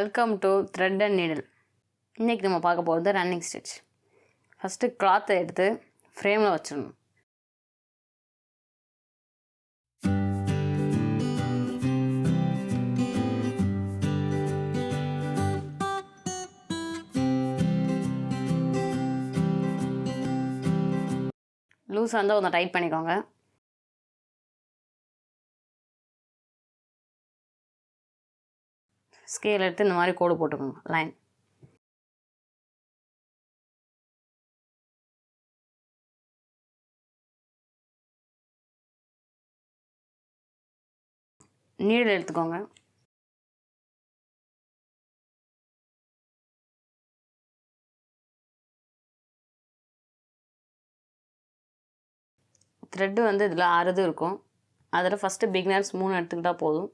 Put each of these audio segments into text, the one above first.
Welcome to thread and needle. இன்றைக்கி நம்ம பார்க்க போகிறது ரன்னிங் ஸ்டிச். ஃபஸ்ட்டு கிளாத்தை எடுத்து ஃப்ரேமில் வச்சிடணும். லூஸாக இருந்தால் கொஞ்சம் டைட் பண்ணிக்கோங்க. ஸ்கேல் எடுத்து இந்த மாதிரி கோடு போட்டுக்கோங்க, லைன். நீடில் எடுத்துக்கோங்க. த்ரெட்டு வந்து இதில் 6 இருக்கும். அதில் ஃபஸ்ட்டு பிகினர்ஸ் 3 எடுத்துக்கிட்டால் போதும்.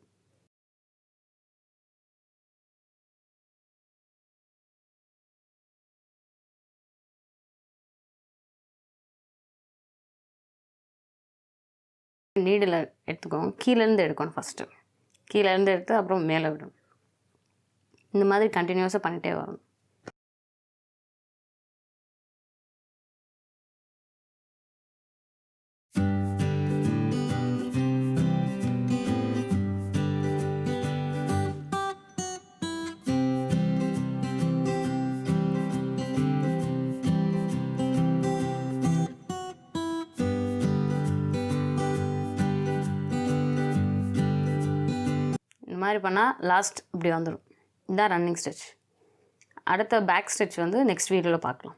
நீடில் எடுத்துக்கோங்க. கீழேருந்து எடுக்கணும். ஃபஸ்ட்டு கீழேருந்து எடுத்து அப்புறம் மேலே விடணும். இந்த மாதிரி கண்டினியூஸாக பண்ணிகிட்டே வரணும். இந்த மாதிரி பண்ணால் லாஸ்ட் இப்படி வந்துடும். இதுதான் ரன்னிங் ஸ்டிச். அடுத்த பேக் ஸ்டிச் வந்து நெக்ஸ்ட் வீடியோவில் பார்க்கலாம்.